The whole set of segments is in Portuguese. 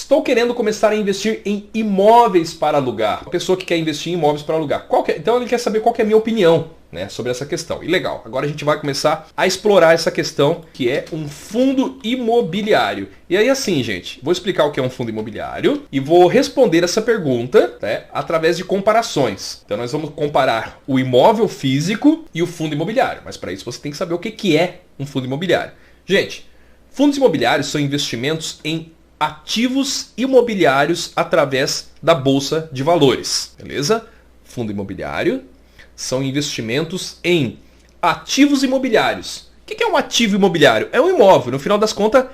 Estou querendo começar a investir em imóveis para alugar. A pessoa que quer investir em imóveis para alugar. Então ele quer saber qual que é a minha opinião, né, sobre essa questão. E legal, agora a gente vai começar a explorar essa questão que é um fundo imobiliário. E aí assim, gente, vou explicar o que é um fundo imobiliário e vou responder essa pergunta, né, através de comparações. Então nós vamos comparar o imóvel físico e o fundo imobiliário. Mas para isso você tem que saber o que é um fundo imobiliário. Gente, fundos imobiliários são investimentos em ativos imobiliários através da Bolsa de Valores, beleza? Fundo imobiliário são investimentos em ativos imobiliários. O que é um ativo imobiliário? É um imóvel, no final das contas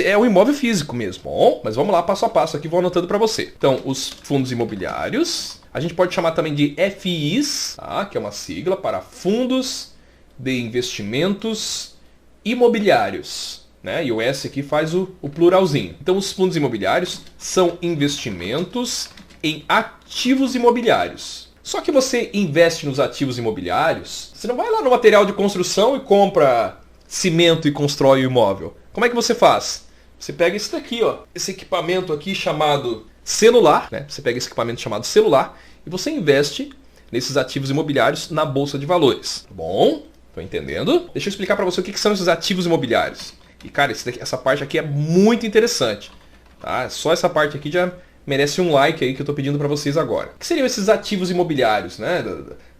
é um imóvel físico mesmo. Bom, mas vamos lá passo a passo aqui, vou anotando para você. Então, os fundos imobiliários, a gente pode chamar também de FIs, tá? Que é uma sigla para Fundos de Investimentos Imobiliários. Né? E o S aqui faz o pluralzinho. Então os fundos imobiliários são investimentos em ativos imobiliários. Só que você investe nos ativos imobiliários, você não vai lá no material de construção e compra cimento e constrói o imóvel. Como é que você faz? Você pega isso daqui, ó, esse equipamento aqui chamado celular, né? Você pega esse equipamento chamado celular e você investe nesses ativos imobiliários na Bolsa de Valores. Bom, tô entendendo? Deixa eu explicar para você o que são esses ativos imobiliários. E cara, essa parte aqui é muito interessante. Tá? Só essa parte aqui já merece um like aí que eu estou pedindo para vocês agora. O que seriam esses ativos imobiliários, né?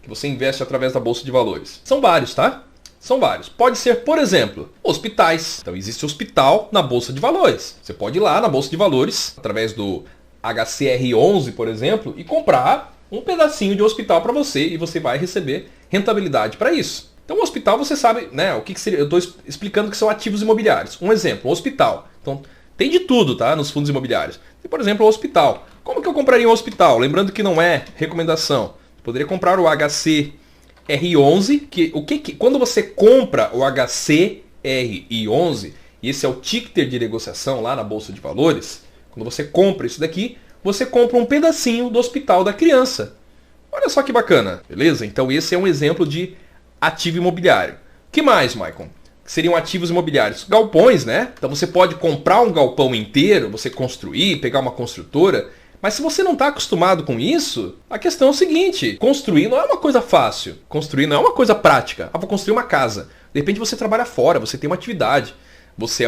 Que você investe através da Bolsa de Valores? São vários, tá? São vários. Pode ser, por exemplo, hospitais. Então existe hospital na Bolsa de Valores. Você pode ir lá na Bolsa de Valores, através do HCR11, por exemplo, e comprar um pedacinho de hospital para você e você vai receber rentabilidade para isso. Então o hospital você sabe, né, o que seria, eu estou explicando que são ativos imobiliários. Um exemplo, um hospital. Então tem de tudo, tá, nos fundos imobiliários. Tem, por exemplo, o hospital. Como que eu compraria um hospital? Lembrando que não é recomendação. Eu poderia comprar o HCR11, quando você compra o HCRI11, e esse é o ticker de negociação lá na Bolsa de Valores, quando você compra isso daqui, você compra um pedacinho do hospital da criança. Olha só que bacana, beleza? Então esse é um exemplo de ativo imobiliário. O que mais, Maicon? Que seriam ativos imobiliários? Galpões, né? Então você pode comprar um galpão inteiro, você construir, pegar uma construtora. Mas se você não está acostumado com isso, a questão é o seguinte: construir não é uma coisa fácil. Construir não é uma coisa prática. Vou construir uma casa. De repente você trabalha fora, você tem uma atividade. Você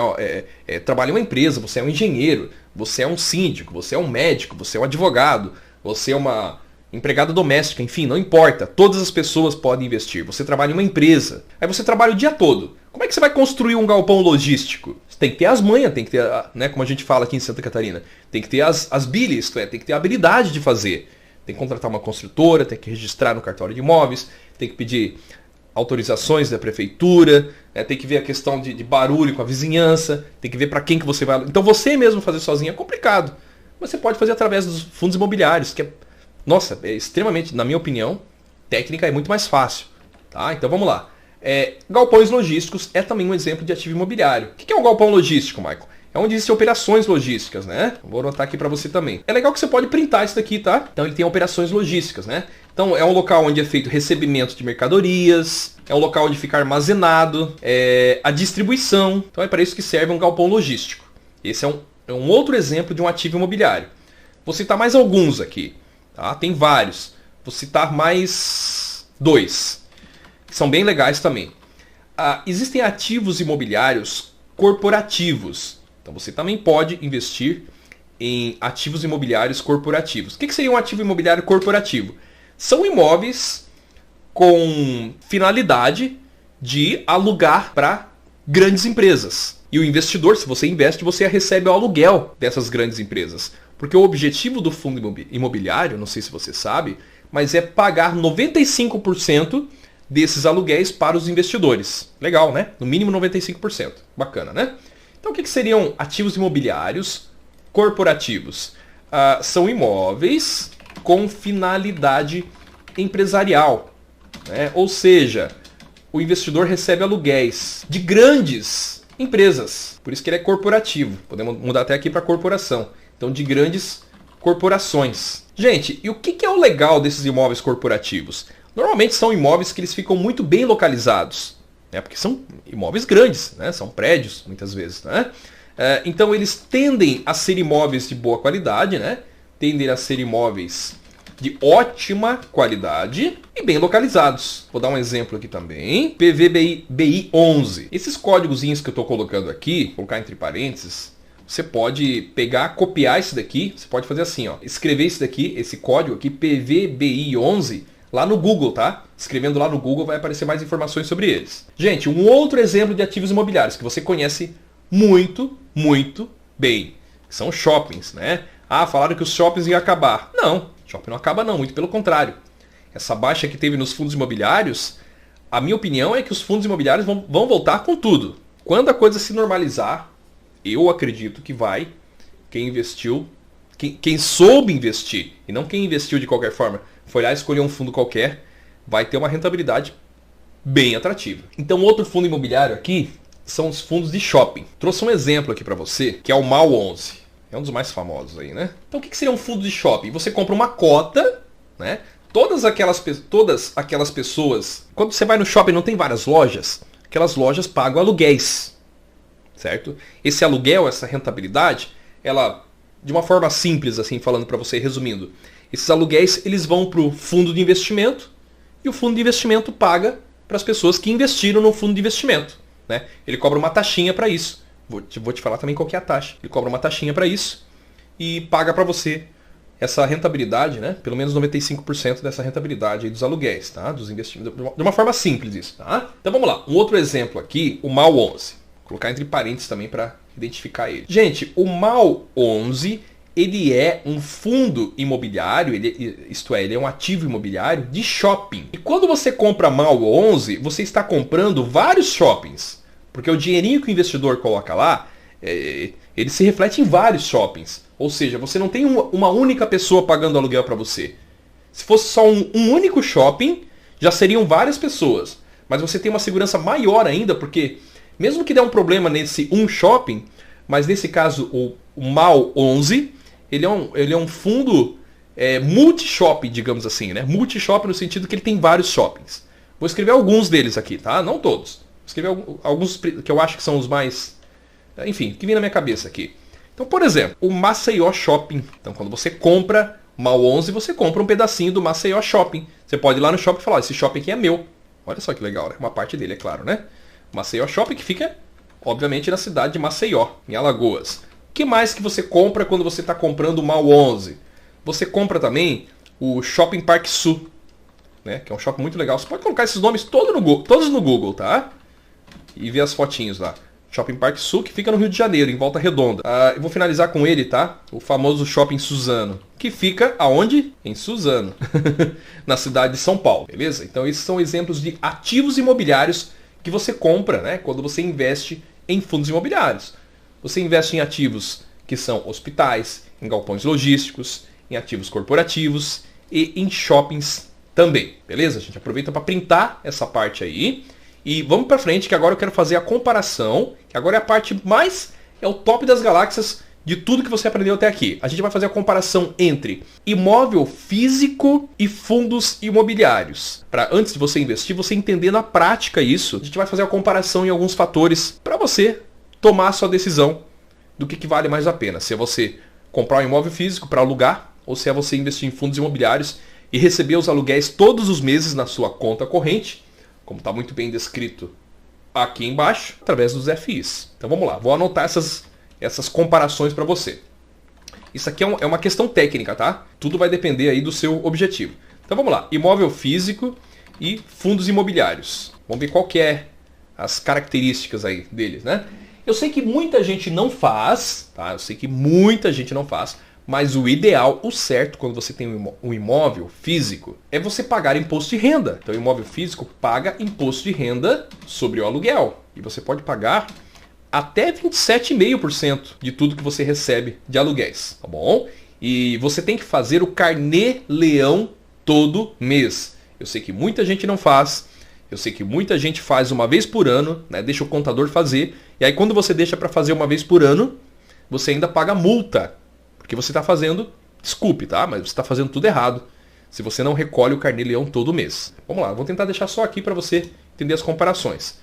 trabalha em uma empresa, você é um engenheiro, você é um síndico, você é um médico, você é um advogado, você é uma empregada doméstica, enfim, não importa. Todas as pessoas podem investir. Você trabalha em uma empresa. Aí você trabalha o dia todo. Como é que você vai construir um galpão logístico? Você tem que ter as manhas, tem que ter, né, como a gente fala aqui em Santa Catarina, tem que ter as bilhas, isto é, tem que ter a habilidade de fazer. Tem que contratar uma construtora, tem que registrar no cartório de imóveis, tem que pedir autorizações da prefeitura, né, tem que ver a questão de barulho com a vizinhança, tem que ver para quem que você vai... Então você mesmo fazer sozinho é complicado. Mas você pode fazer através dos fundos imobiliários, que é... Nossa, é extremamente, na minha opinião, técnica é muito mais fácil. Tá? Então vamos lá. Galpões logísticos é também um exemplo de ativo imobiliário. O que é um galpão logístico, Michael? É onde existem operações logísticas, né? Vou anotar aqui para você também. É legal que você pode printar isso daqui, tá? Então ele tem operações logísticas, né? Então é um local onde é feito recebimento de mercadorias, é um local onde fica armazenado, a distribuição. Então é para isso que serve um galpão logístico. Esse é um outro exemplo de um ativo imobiliário. Vou citar mais alguns aqui. Tá? Tem vários. Vou citar mais 2, que são bem legais também. Existem ativos imobiliários corporativos. Então você também pode investir em ativos imobiliários corporativos. O que seria um ativo imobiliário corporativo? São imóveis com finalidade de alugar para grandes empresas. E o investidor, se você investe, você recebe o aluguel dessas grandes empresas. Porque o objetivo do fundo imobiliário, não sei se você sabe, mas é pagar 95% desses aluguéis para os investidores. Legal, né? No mínimo 95%. Bacana, né? Então o que seriam ativos imobiliários corporativos? São imóveis com finalidade empresarial, né? Ou seja, o investidor recebe aluguéis de grandes empresas. Por isso que ele é corporativo. Podemos mudar até aqui para corporação. Então, de grandes corporações. Gente, e o que é o legal desses imóveis corporativos? Normalmente são imóveis que eles ficam muito bem localizados, né? Porque são imóveis grandes, né? São prédios, muitas vezes, né? Então eles tendem a ser imóveis de boa qualidade, né? Tendem a ser imóveis de ótima qualidade e bem localizados. Vou dar um exemplo aqui também. PVBI 11. Esses códigozinhos que eu estou colocando aqui, colocar entre parênteses, você pode pegar, copiar isso daqui. Você pode fazer assim, ó, escrever isso daqui, esse código aqui, PVBI 11, lá no Google, tá? Escrevendo lá no Google vai aparecer mais informações sobre eles. Gente, um outro exemplo de ativos imobiliários que você conhece muito, muito bem. São shoppings, né? Ah, falaram que os shoppings iam acabar. Não, shopping não acaba não, muito pelo contrário. Essa baixa que teve nos fundos imobiliários, a minha opinião é que os fundos imobiliários vão voltar com tudo. Quando a coisa se normalizar, eu acredito que vai. Quem investiu, quem soube investir, e não quem investiu de qualquer forma, foi lá e escolheu um fundo qualquer, vai ter uma rentabilidade bem atrativa. Então outro fundo imobiliário aqui são os fundos de shopping. Trouxe um exemplo aqui para você, que é o MAL 11. É um dos mais famosos aí, né? Então o que seria um fundo de shopping? Você compra uma cota, né? Todas aquelas pessoas... Quando você vai no shopping não tem várias lojas? Aquelas lojas pagam aluguéis, certo? Esse aluguel, essa rentabilidade, ela, de uma forma simples, assim, falando para você, resumindo, esses aluguéis eles vão para o fundo de investimento e o fundo de investimento paga para as pessoas que investiram no fundo de investimento, né? Ele cobra uma taxinha para isso. Vou te falar também qual que é a taxa. Ele cobra uma taxinha para isso e paga para você essa rentabilidade, né? Pelo menos 95% dessa rentabilidade aí dos aluguéis, tá? Dos investimentos. De uma forma simples isso, tá? Então vamos lá. Um outro exemplo aqui, o MAL 11. Vou colocar entre parênteses também para identificar ele. Gente, o MAL 11, ele é um fundo imobiliário, isto é, ele é um ativo imobiliário de shopping. E quando você compra MAL 11, você está comprando vários shoppings. Porque o dinheirinho que o investidor coloca lá, ele se reflete em vários shoppings. Ou seja, você não tem uma única pessoa pagando aluguel para você. Se fosse só um único shopping, já seriam várias pessoas. Mas você tem uma segurança maior ainda, porque mesmo que der um problema nesse um shopping, mas nesse caso o MAL 11, ele é um fundo multi-shopping, digamos assim, né? Multi-shopping no sentido que ele tem vários shoppings. Vou escrever alguns deles aqui, tá? Não todos. Vou escrever alguns que eu acho que são os mais... Enfim, que vem na minha cabeça aqui. Então, por exemplo, o Maceió Shopping. Então, quando você compra MAL 11, você compra um pedacinho do Maceió Shopping. Você pode ir lá no shopping e falar, esse shopping aqui é meu. Olha só que legal, né? Uma parte dele, é claro, né? Maceió Shopping, que fica, obviamente, na cidade de Maceió, em Alagoas. O que mais que você compra quando você está comprando o MAL 11? Você compra também o Shopping Parque Sul, né? Que é um shopping muito legal. Você pode colocar esses nomes todos no Google, tá? E ver as fotinhos lá. Shopping Parque Sul, que fica no Rio de Janeiro, em Volta Redonda. Eu vou finalizar com ele, tá? O famoso Shopping Suzano, que fica aonde? Em Suzano, na cidade de São Paulo, beleza? Então esses são exemplos de ativos imobiliários que você compra, né? Quando você investe em fundos imobiliários. Você investe em ativos que são hospitais, em galpões logísticos, em ativos corporativos e em shoppings também, beleza? A gente aproveita para printar essa parte aí. E vamos para frente, que agora eu quero fazer a comparação, que agora é a parte mais, é o top das galáxias de tudo que você aprendeu até aqui. A gente vai fazer a comparação entre imóvel físico e fundos imobiliários. Para antes de você investir, você entender na prática isso, a gente vai fazer a comparação em alguns fatores para você tomar a sua decisão do que vale mais a pena. Se é você comprar um imóvel físico para alugar, ou se é você investir em fundos imobiliários e receber os aluguéis todos os meses na sua conta corrente, como está muito bem descrito aqui embaixo, através dos FIs. Então vamos lá, vou anotar essas comparações para você. Isso aqui é uma questão técnica, tá? Tudo vai depender aí do seu objetivo. Então vamos lá, imóvel físico e fundos imobiliários. Vamos ver qual que é as características aí deles, né? Eu sei que muita gente não faz, tá? Eu sei que muita gente não faz, mas o ideal, o certo, quando você tem um imóvel físico, é você pagar imposto de renda. Então o imóvel físico paga imposto de renda sobre o aluguel. E você pode pagar até 27,5% de tudo que você recebe de aluguéis, tá bom? E você tem que fazer o carnê-leão todo mês. Eu sei que muita gente não faz, eu sei que muita gente faz uma vez por ano, né? Deixa o contador fazer. E aí quando você deixa para fazer uma vez por ano, você ainda paga multa. Porque você está fazendo, desculpe, tá? Mas você está fazendo tudo errado se você não recolhe o carnê-leão todo mês. Vamos lá, vou tentar deixar só aqui para você entender as comparações.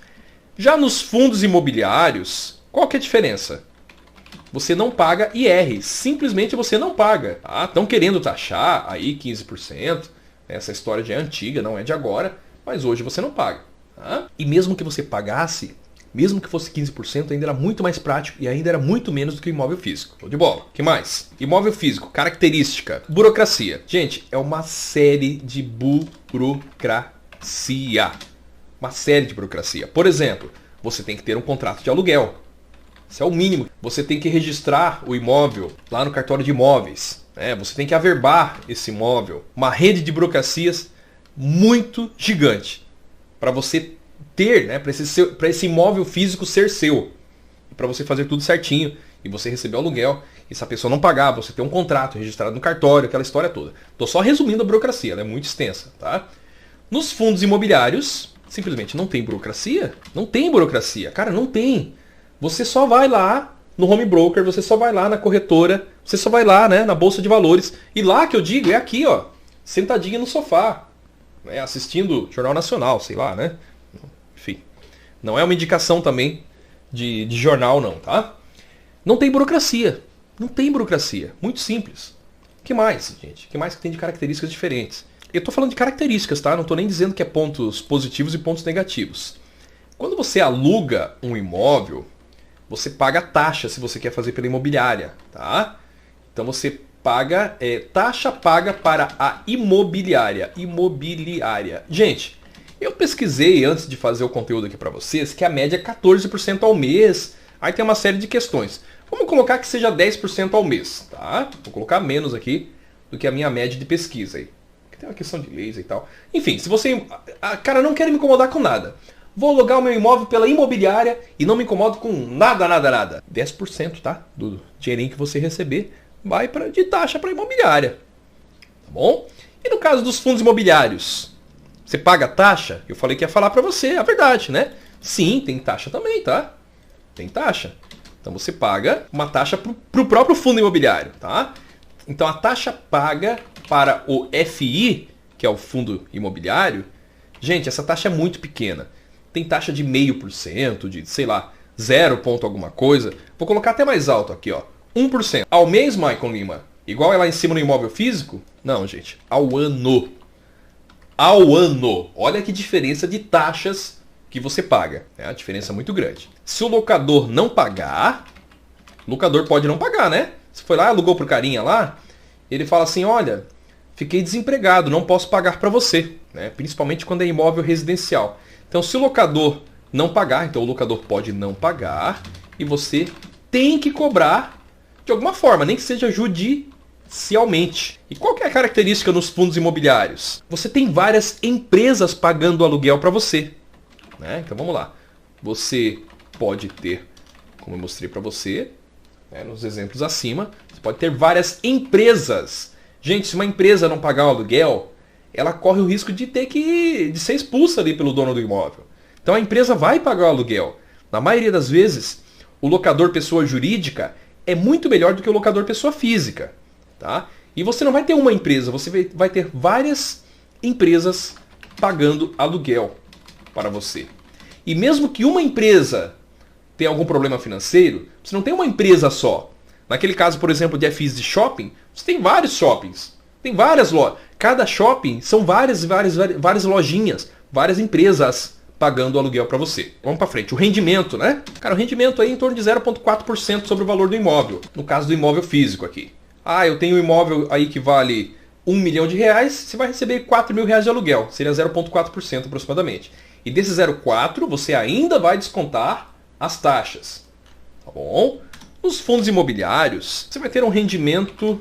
Já nos fundos imobiliários, qual que é a diferença? você não paga IR. Simplesmente você não paga. Estão querendo taxar aí 15%. Essa história já é antiga, não é de agora. Mas hoje você não paga. Tá? E mesmo que você pagasse, mesmo que fosse 15%, ainda era muito mais prático e ainda era muito menos do que o imóvel físico. Show de bola. O que mais? Imóvel físico, característica, burocracia. Gente, é uma série de burocracia. Uma série de burocracia. Por exemplo, você tem que ter um contrato de aluguel. Isso é o mínimo. Você tem que registrar o imóvel lá no cartório de imóveis. Você tem que averbar esse imóvel. Uma rede de burocracias muito gigante. Para você ter, para esse imóvel físico ser seu. Para você fazer tudo certinho. E você receber o aluguel. E se a pessoa não pagar, você ter um contrato registrado no cartório, aquela história toda. Estou só resumindo a burocracia, ela é muito extensa. Tá? Nos fundos imobiliários, simplesmente não tem burocracia. Não tem burocracia. Cara, não tem. Você só vai lá no home broker, você só vai lá na corretora, você só vai lá, na bolsa de valores. E lá que eu digo é aqui, ó, sentadinho no sofá, assistindo Jornal Nacional, sei lá, né? Enfim, não é uma indicação também de jornal não, tá? Não tem burocracia. Não tem burocracia. Muito simples. O que mais, gente? O que mais que tem de características diferentes? Eu estou falando de características, tá? Não estou nem dizendo que é pontos positivos e pontos negativos. Quando você aluga um imóvel, você paga taxa se você quer fazer pela imobiliária, tá? Então você paga, taxa paga para a imobiliária. Imobiliária. Gente, eu pesquisei antes de fazer o conteúdo aqui para vocês que a média é 14% ao mês. Aí tem uma série de questões. Vamos colocar que seja 10% ao mês, tá? Vou colocar menos aqui do que a minha média de pesquisa aí. Tem uma questão de leis e tal. Enfim, se você... Cara, não quero me incomodar com nada. Vou alugar o meu imóvel pela imobiliária e não me incomodo com nada, nada, nada. 10%, tá? Do dinheirinho que você receber vai de taxa para imobiliária. Tá bom? E no caso dos fundos imobiliários, você paga taxa? Eu falei que ia falar para você, a verdade, né? Sim, tem taxa também, tá? Tem taxa. Então você paga uma taxa para o próprio fundo imobiliário, tá? Então a taxa paga para o FI, que é o fundo imobiliário, gente, essa taxa é muito pequena. Tem taxa de 0,5%, de, sei lá, 0 ponto alguma coisa. Vou colocar até mais alto aqui, ó. 1%. Ao mês, Maicon Lima? Igual é lá em cima no imóvel físico? Não, gente. Ao ano. Ao ano. Olha que diferença de taxas que você paga. É uma diferença muito grande. Se o locador não pagar, o locador pode não pagar, né? Você foi lá, alugou pro carinha lá, ele fala assim, olha, fiquei desempregado, não posso pagar para você. Principalmente quando é imóvel residencial. Então, se o locador não pagar, então o locador pode não pagar e você tem que cobrar de alguma forma, nem que seja judicialmente. E qual que é a característica nos fundos imobiliários? Você tem várias empresas pagando aluguel para você. Então, vamos lá. Você pode ter, como eu mostrei para você, nos exemplos acima, você pode ter várias empresas. Gente, se uma empresa não pagar o aluguel, ela corre o risco de de ser expulsa ali pelo dono do imóvel. Então a empresa vai pagar o aluguel. Na maioria das vezes, o locador pessoa jurídica é muito melhor do que o locador pessoa física. Tá? E você não vai ter uma empresa, você vai ter várias empresas pagando aluguel para você. E mesmo que uma empresa tenha algum problema financeiro, você não tem uma empresa só. Naquele caso, por exemplo, de FIs de shopping, você tem vários shoppings. Tem várias lojas. Cada shopping são várias lojinhas, várias empresas pagando aluguel para você. Vamos para frente. O rendimento, né? Cara, o rendimento aí é em torno de 0,4% sobre o valor do imóvel. No caso do imóvel físico aqui. Eu tenho um imóvel aí que vale R$1 milhão, você vai receber R$4.000 de aluguel. Seria 0,4% aproximadamente. E desse 0,4% você ainda vai descontar as taxas. Tá bom? Nos fundos imobiliários, você vai ter um rendimento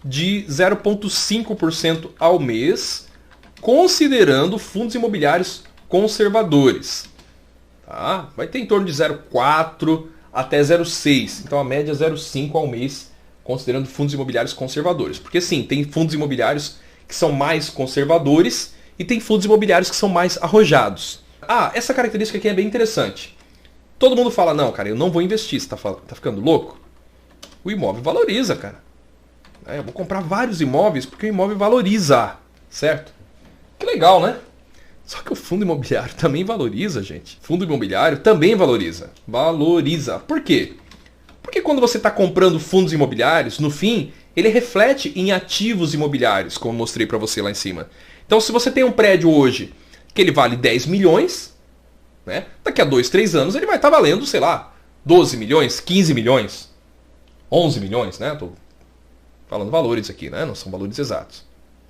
de 0,5% ao mês, considerando fundos imobiliários conservadores. Tá? Vai ter em torno de 0,4% até 0,6%. Então a média é 0,5% ao mês, considerando fundos imobiliários conservadores. Porque sim, tem fundos imobiliários que são mais conservadores e tem fundos imobiliários que são mais arrojados. Essa característica aqui é bem interessante. Todo mundo fala, não, cara, eu não vou investir, você tá ficando louco? O imóvel valoriza, cara. Eu vou comprar vários imóveis porque o imóvel valoriza, certo? Que legal, né? Só que o fundo imobiliário também valoriza, gente. Fundo imobiliário também valoriza. Valoriza. Por quê? Porque quando você está comprando fundos imobiliários, no fim, ele reflete em ativos imobiliários, como eu mostrei para você lá em cima. Então, se você tem um prédio hoje que ele vale 10 milhões, né? Daqui a 2, 3 anos ele vai estar valendo, sei lá, 12 milhões, 15 milhões, 11 milhões, né? Estou falando valores aqui, né? Não são valores exatos.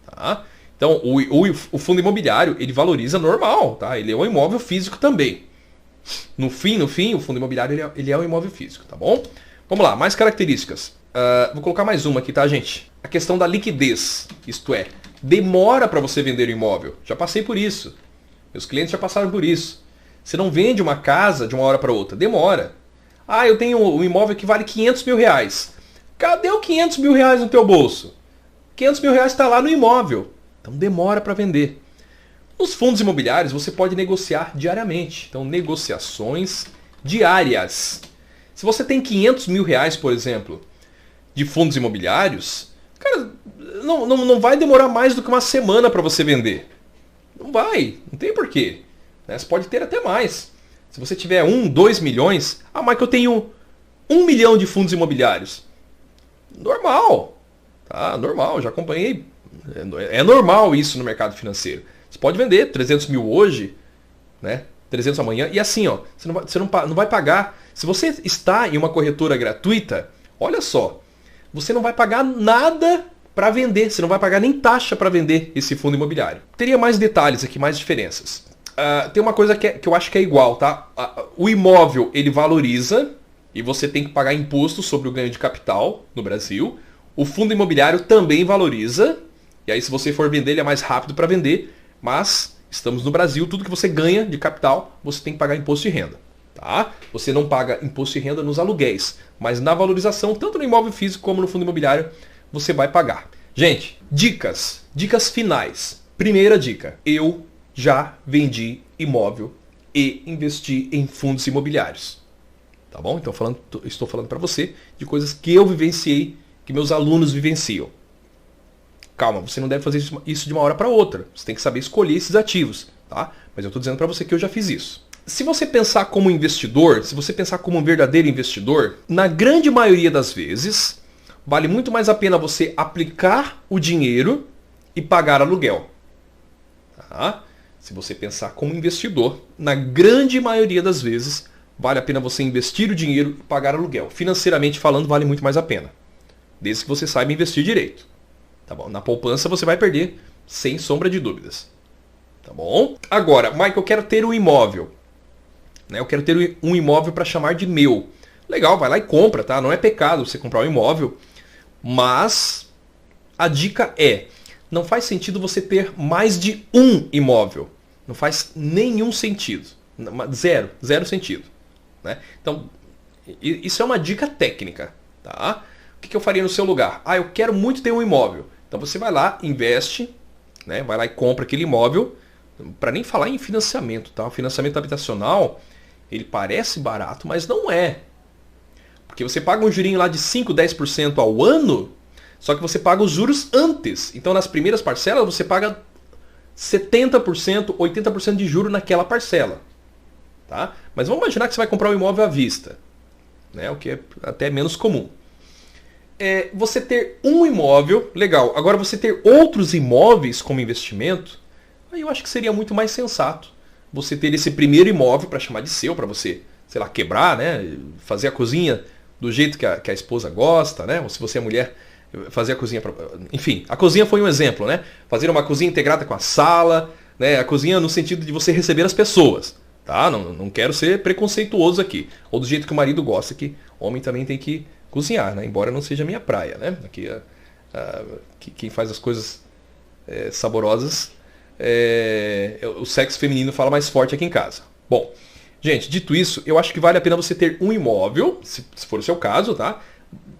Tá? Então, o fundo imobiliário, ele valoriza normal, tá? Ele é um imóvel físico também. No fim, o fundo imobiliário ele é um imóvel físico, tá bom? Vamos lá, mais características. Vou colocar mais uma aqui, tá, gente? A questão da liquidez, isto é, demora para você vender o imóvel. Já passei por isso. Meus clientes já passaram por isso. Você não vende uma casa de uma hora para outra, demora. Ah, eu tenho um imóvel que vale 500 mil reais. Cadê o 500 mil reais no teu bolso? 500 mil reais está lá no imóvel. Então demora para vender. Nos fundos imobiliários você pode negociar diariamente. Então negociações diárias. Se você tem 500 mil reais, por exemplo, de fundos imobiliários, cara, não vai demorar mais do que uma semana para você vender. Não vai, não tem porquê. Você pode ter até mais. Se você tiver 1, 2 milhões, mas que eu tenho 1 milhão de fundos imobiliários. Normal, tá? Normal, já acompanhei. É normal isso no mercado financeiro. Você pode vender 300 mil hoje, né? 300 amanhã, e assim, ó, você não vai pagar. Se você está em uma corretora gratuita, olha só, você não vai pagar nada para vender, você não vai pagar nem taxa para vender esse fundo imobiliário. Teria mais detalhes aqui, mais diferenças. Tem uma coisa que eu acho que é igual, tá? O imóvel, ele valoriza e você tem que pagar imposto sobre o ganho de capital no Brasil. O fundo imobiliário também valoriza, e aí se você for vender, ele é mais rápido para vender, mas estamos no Brasil, tudo que você ganha de capital, você tem que pagar imposto de renda. Tá? Você não paga imposto de renda nos aluguéis, mas na valorização, tanto no imóvel físico como no fundo imobiliário, você vai pagar. Gente, dicas finais. Primeira dica, eu já vendi imóvel e investi em fundos imobiliários. Tá bom? Então estou falando para você de coisas que eu vivenciei, que meus alunos vivenciam. Calma, você não deve fazer isso de uma hora para outra. Você tem que saber escolher esses ativos, tá? Mas eu estou dizendo para você que eu já fiz isso. Se você pensar como investidor, se você pensar como um verdadeiro investidor, na grande maioria das vezes, vale muito mais a pena você aplicar o dinheiro e pagar aluguel. Tá? Se você pensar como investidor, na grande maioria das vezes, vale a pena você investir o dinheiro e pagar aluguel. Financeiramente falando, vale muito mais a pena. Desde que você saiba investir direito. Tá bom? Na poupança você vai perder, sem sombra de dúvidas. Tá bom? Agora, Mike, eu quero ter um imóvel. Eu quero ter um imóvel para chamar de meu. Legal, vai lá e compra, tá? Não é pecado você comprar um imóvel. Mas a dica é, não faz sentido você ter mais de um imóvel. Não faz nenhum sentido. Zero sentido. Né? Então, isso é uma dica técnica. Tá? O que eu faria no seu lugar? Eu quero muito ter um imóvel. Então você vai lá, investe, né? Vai lá e compra aquele imóvel. Para nem falar em financiamento. Tá? O financiamento habitacional, ele parece barato, mas não é. Porque você paga um jurinho lá de 5, 10% ao ano, só que você paga os juros antes. Então nas primeiras parcelas você paga 70%, 80% de juro naquela parcela. Tá? Mas vamos imaginar que você vai comprar um imóvel à vista, né? O que é até menos comum. Você ter um imóvel, legal. Agora você ter outros imóveis como investimento, aí eu acho que seria muito mais sensato. Você ter esse primeiro imóvel para chamar de seu, para você, sei lá, quebrar, né? Fazer a cozinha do jeito que a esposa gosta, né? Ou se você é mulher, fazer a cozinha... Enfim, a cozinha foi um exemplo, né? Fazer uma cozinha integrada com a sala, né? A cozinha no sentido de você receber as pessoas. Tá? Não quero ser preconceituoso aqui. Ou do jeito que o marido gosta, que homem também tem que cozinhar, né? Embora não seja a minha praia, né? Aqui, quem faz as coisas saborosas, o sexo feminino fala mais forte aqui em casa. Bom, gente, dito isso, eu acho que vale a pena você ter um imóvel, se for o seu caso, tá?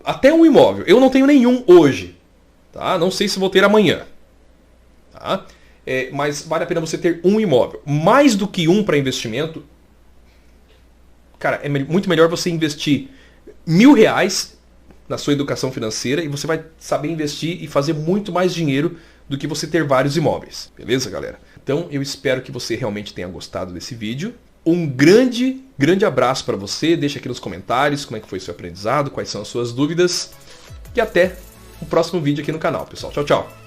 Até um imóvel. Eu não tenho nenhum hoje, tá? Não sei se vou ter amanhã, tá? Mas vale a pena você ter um imóvel. Mais do que um para investimento, cara, é muito melhor você investir R$1.000 na sua educação financeira e você vai saber investir e fazer muito mais dinheiro do que você ter vários imóveis. Beleza, galera? Então eu espero que você realmente tenha gostado desse vídeo. Um grande abraço para você. Deixa aqui nos comentários como é que foi seu aprendizado, quais são as suas dúvidas. E até o próximo vídeo aqui no canal, pessoal. Tchau, tchau.